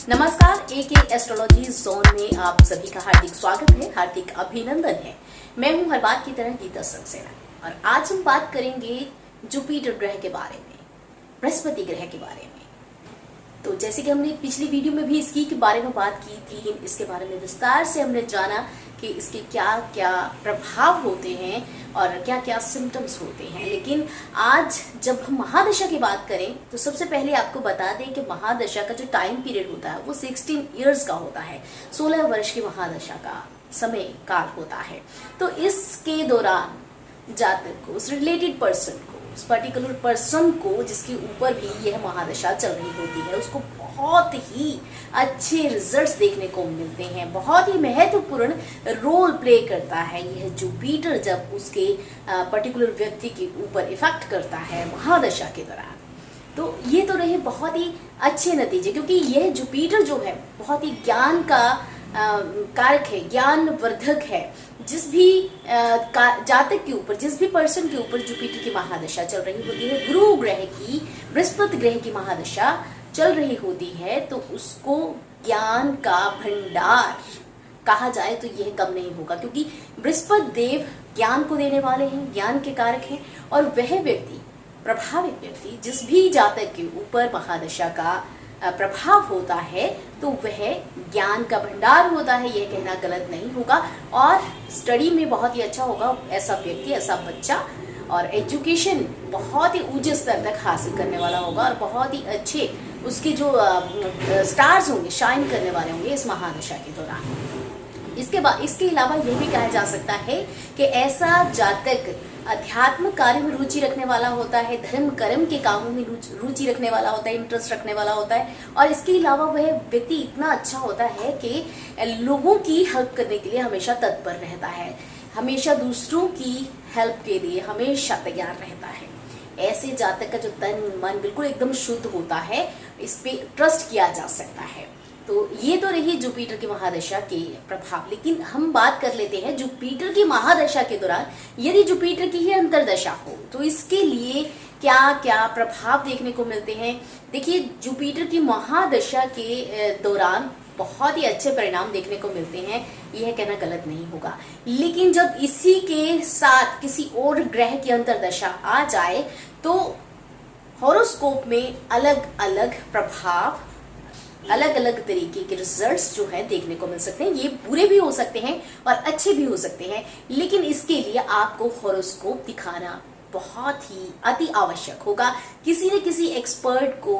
नमस्कार, एके astrology zone में आप सभी का हार्दिक स्वागत है, हार्दिक अभिनंदन है। मैं हूं हर बात की तरह गीता सक्सेना और आज हम बात करेंगे जुपिटर ग्रह के बारे में, बृहस्पति ग्रह के बारे में। तो जैसे कि हमने पिछली वीडियो में भी इसकी के बारे में बात की थी, इसके बारे में विस्तार से हमने जाना कि इसके क्या क्या प्रभाव होते हैं और क्या क्या सिम्टम्स होते हैं। लेकिन आज जब हम महादशा की बात करें तो सबसे पहले आपको बता दें कि महादशा का जो टाइम पीरियड होता है वो 16 इयर्स का होता है। 16 वर्ष की महादशा का समय काल होता है। तो इसके दौरान जातक को, उस रिलेटेड पर्सन को, उस पर्टिकुलर पर्सन को जिसके ऊपर भी यह महादशा चल रही होती है, उसको बहुत ही अच्छे रिजल्ट्स देखने को मिलते हैं। बहुत ही महत्वपूर्ण रोल प्ले करता है यह जुपिटर जब उसके पर्टिकुलर व्यक्ति के ऊपर इफेक्ट करता है महादशा के दौरान। तो ये तो रहे बहुत ही अच्छे नतीजे, क्योंकि यह जुपिटर जो है बहुत ही ज्ञान का कारक है, ज्ञान वर्धक है। जिस भी जातक के ऊपर, जिस भी पर्सन के ऊपर जुपिटर की महादशा चल रही होती है, गुरु ग्रह की, बृहस्पति ग्रह की महादशा चल रही होती है, तो उसको ज्ञान का भंडार कहा जाए तो यह कम नहीं होगा, क्योंकि बृहस्पति देव ज्ञान को देने वाले हैं, ज्ञान के कारक हैं। और वह व्यक्ति, प्रभावित व्यक्ति, जिस भी जातक के ऊपर महादशा का प्रभाव होता है तो वह ज्ञान का भंडार होता है, यह कहना गलत नहीं होगा। और स्टडी में बहुत ही अच्छा होगा ऐसा व्यक्ति, ऐसा बच्चा, और एजुकेशन बहुत ही ऊंचे स्तर तक हासिल करने वाला होगा और बहुत ही अच्छे उसके जो स्टार्स होंगे, शाइन करने वाले होंगे इस महादशा के दौरान। इसके अलावा यह भी कहा जा सकता है कि ऐसा जातक अध्यात्म कार्य में रुचि रखने वाला होता है, धर्म कर्म के कामों में रुचि रखने वाला होता है, इंटरेस्ट रखने वाला होता है। और इसके अलावा वह व्यक्ति इतना अच्छा होता है कि लोगों की हेल्प करने के लिए हमेशा तत्पर रहता है, हमेशा दूसरों की हेल्प के लिए हमेशा तैयार रहता है। ऐसे जातक का जो तन मन बिल्कुल एकदम शुद्ध होता है, इस पे ट्रस्ट किया जा सकता है। तो ये तो रही जुपिटर की महादशा के प्रभाव। लेकिन हम बात कर लेते हैं जुपिटर की महादशा के दौरान यदि जुपिटर की ही अंतर्दशा हो तो इसके लिए क्या क्या प्रभाव देखने को मिलते हैं। देखिए, जुपिटर की महादशा के दौरान बहुत ही अच्छे परिणाम देखने को मिलते हैं, यह कहना गलत नहीं होगा। लेकिन जब इसी के साथ किसी और ग्रह की अंतर्दशा आ जाए तो हॉरोस्कोप में अलग अलग प्रभाव, अलग अलग तरीके के रिजल्ट्स जो है देखने को मिल सकते हैं। ये बुरे भी हो सकते हैं और अच्छे भी हो सकते हैं, लेकिन इसके लिए आपको हॉरोस्कोप दिखाना बहुत ही अति आवश्यक होगा। किसी न किसी एक्सपर्ट को,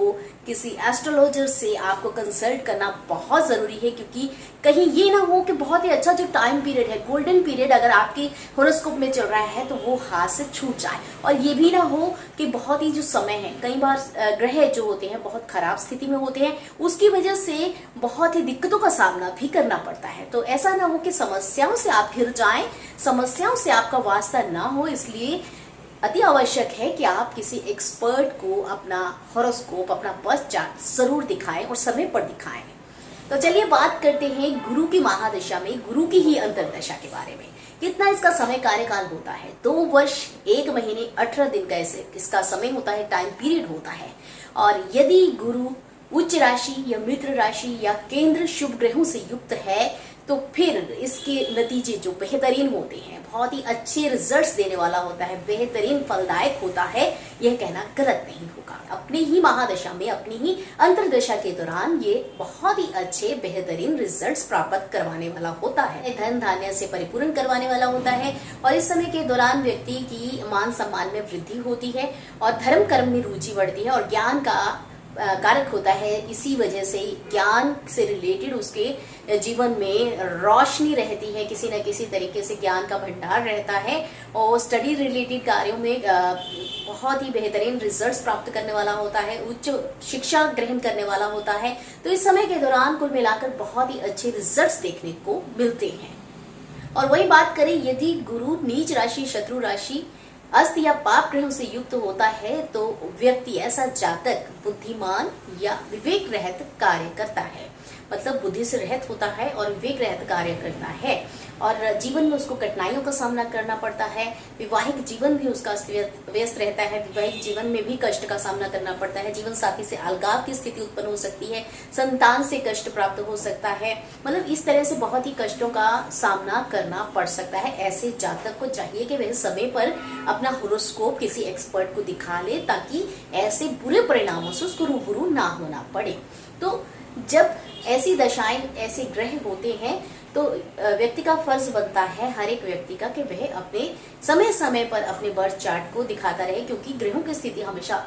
किसी एस्ट्रोलॉजर से आपको कंसल्ट करना बहुत ज़रूरी है, क्योंकि कहीं ये ना हो कि बहुत ही अच्छा जो टाइम पीरियड है, गोल्डन पीरियड अगर आपके हॉरोस्कोप में चल रहा है तो वो हाथ से छूट जाए। और ये भी ना हो कि बहुत ही जो समय है, कई बार ग्रह जो होते हैं बहुत खराब स्थिति में होते हैं, उसकी वजह से बहुत ही दिक्कतों का सामना भी करना पड़ता है। तो ऐसा ना हो कि समस्याओं से आप घिर जाएं, समस्याओं से आपका वास्ता ना हो। इसलिए अति आवश्यक है कि आप किसी एक्सपर्ट को अपना हॉरोस्कोप, अपना बर्थ चार्ट जरूर दिखाएं और समय पर दिखाएं। तो चलिए बात करते हैं गुरु की महादशा में, गुरु की ही अंतर्दशा के बारे में। कितना इसका समय कार्यकाल होता है? 2 वर्ष 1 महीने 18 दिन का इसका समय होता है, टाइम पीरियड होता है। और यदि गुरु उच्च राशि या मित्र राशि या केंद्र शुभ ग्रहों से युक्त है तो फिर इसके नतीजे जो बेहतरीन होते हैं, बहुत ही अच्छे रिजल्ट्स देने वाला होता है, बेहतरीन फलदायक होता है, यह कहना गलत नहीं होगा। अपनी ही महादशा में, अपनी ही अंतर्दशा के दौरान ये बहुत ही अच्छे बेहतरीन रिजल्ट्स प्राप्त करवाने वाला होता है, धन धान्य से परिपूर्ण करवाने वाला होता है। और इस समय के दौरान व्यक्ति की मान सम्मान में वृद्धि होती है और धर्म कर्म में रुचि बढ़ती है और ज्ञान का कारक होता है। इसी वजह से ज्ञान से रिलेटेड उसके जीवन में रोशनी रहती है, किसी न किसी तरीके से ज्ञान का भंडार रहता है और स्टडी रिलेटेड कार्यों में बहुत ही बेहतरीन रिजल्ट्स प्राप्त करने वाला होता है, उच्च शिक्षा ग्रहण करने वाला होता है। तो इस समय के दौरान कुल मिलाकर बहुत ही अच्छे रिजल्ट्स देखने को मिलते हैं। और वही बात करें यदि गुरु नीच राशि, शत्रु राशि, अस्त या पाप ग्रहों से युक्त होता है तो व्यक्ति, ऐसा जातक बुद्धिमान या विवेक रहित कार्य करता है। मतलब बुद्धि से रहित होता है और विवेक रहित कार्य करता है, और जीवन में उसको कठिनाइयों का सामना करना पड़ता है। विवाहिक जीवन भी उसका व्यस्त रहता है, विवाहिक जीवन में भी कष्ट का सामना करना पड़ता है। जीवन साथी से अलगाव की स्थिति उत्पन्न हो सकती है, संतान से कष्ट प्राप्त हो सकता है। मतलब इस तरह से बहुत ही कष्टों का सामना करना पड़ सकता है। ऐसे जातक को चाहिए कि वह समय पर अपना होरोस्कोप किसी एक्सपर्ट को दिखा ले, ताकि ऐसे बुरे परिणामों से उसको रूबरू ना होना पड़े। तो जब ऐसी दशाएं, ऐसे ग्रह होते हैं, तो व्यक्ति का फर्ज बनता है, हर एक व्यक्ति का, कि वह अपने समय समय पर अपने बर्थ चार्ट को दिखाता रहे, क्योंकि ग्रहों की स्थिति हमेशा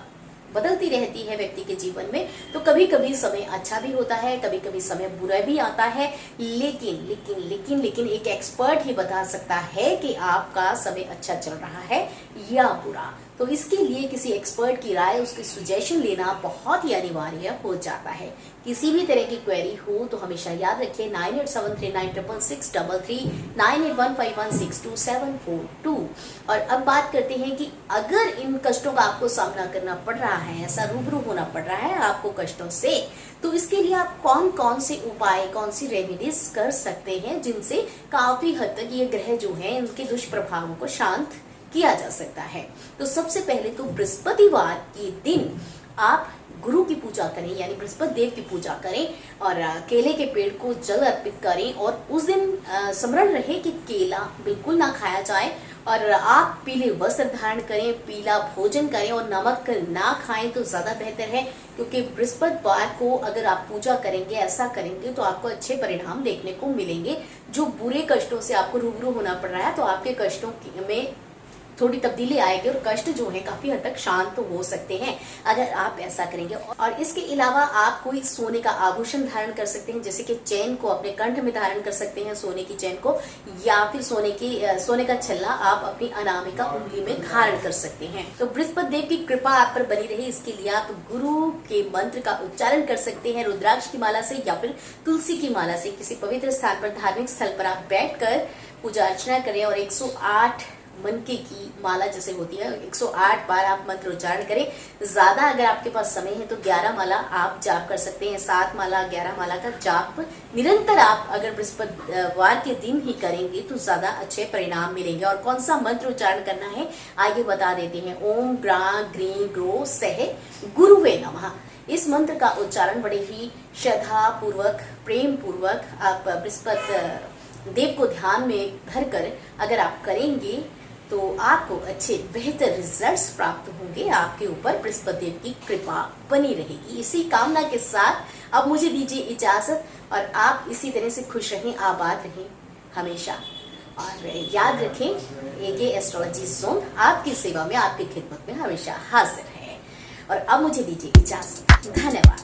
बदलती रहती है व्यक्ति के जीवन में। तो कभी कभी समय अच्छा भी होता है, कभी कभी समय बुरा भी आता है, लेकिन लेकिन लेकिन लेकिन एक एक्सपर्ट ही बता सकता है कि आपका समय अच्छा चल रहा है या बुरा। तो इसके लिए किसी एक्सपर्ट की राय, उसकी सजेशन लेना बहुत ही अनिवार्य हो जाता है। किसी भी तरह की क्वेरी हो तो हमेशा याद रखिए 9873966633, 9815162742। और अब बात करते हैं कि अगर इन कष्टों का आपको सामना करना पड़ रहा है, ऐसा रूबरू होना पड़ रहा है आपको कष्टों से, तो इसके लिए आप कौन कौन से उपाय, कौन सी रेमेडीज कर सकते हैं, जिनसे काफी हद तक ये ग्रह जो हैं उनके दुष्प्रभावों को शांत किया जा सकता है। तो सबसे पहले तो बृहस्पतिवार के दिन आप गुरु की पूजा करें, यानी बृहस्पति देव की पूजा करें, और केले के पेड़ को जल अर्पित करें। और उस दिन स्मरण रहे कि केला बिल्कुल ना खाया जाए, और आप पीले वस्त्र धारण करें, पीला भोजन करें, और नमक ना खाएं तो ज्यादा बेहतर है, क्योंकि बृहस्पतिवार को अगर आप पूजा करेंगे, ऐसा करेंगे, तो आपको अच्छे परिणाम देखने को मिलेंगे। जो बुरे कष्टों से आपको रूबरू होना पड़ रहा है, तो आपके कष्टों में थोड़ी तब्दीली आएगी और कष्ट जो है काफी हद तक शांत हो सकते हैं अगर आप ऐसा करेंगे। और इसके अलावा आप कोई सोने का आभूषण धारण कर सकते हैं, जैसे कि चेन को अपने कंठ में धारण कर सकते हैं, सोने की चेन को, या फिर सोने का छल्ला आप अपनी अनामिका उंगली में धारण कर सकते हैं। तो बृहस्पति देव की कृपा आप पर बनी रहे, इसके लिए आप गुरु के मंत्र का उच्चारण कर सकते हैं, रुद्राक्ष की माला से या फिर तुलसी की माला से। किसी पवित्र स्थान पर, धार्मिक स्थल पर आप बैठकर पूजा अर्चना करें, और 108 मनके की माला जैसे होती है 108 बार आप मंत्र उच्चारण करें। ज्यादा अगर आपके पास समय है तो 11 माला आप जाप कर सकते हैं। 7 माला 11 माला का जाप निरंतर आप अगर बृहस्पतिवार के दिन ही करेंगे तो ज्यादा अच्छे परिणाम मिलेंगे। और कौन सा मंत्र उच्चारण करना है आइए बता देते हैं। ओम ग्रां ग्रीं ग्रो सह गुरुवे नमः। इस मंत्र का उच्चारण बड़े ही श्रद्धा पूर्वक, प्रेम पूर्वक आप बृहस्पति देव को ध्यान में धरकर अगर आप करेंगे तो आपको अच्छे बेहतर रिजल्ट्स प्राप्त होंगे। आपके ऊपर बृहस्पति देव की कृपा बनी रहेगी। इसी कामना के साथ अब मुझे दीजिए इजाजत, और आप इसी तरह से खुश रहें, आबाद रहें हमेशा। और याद रखें, एके एस्ट्रोलॉजी जोन आपकी सेवा में, आपकी खिदमत में हमेशा हाजिर है। और अब मुझे दीजिए इजाजत। धन्यवाद।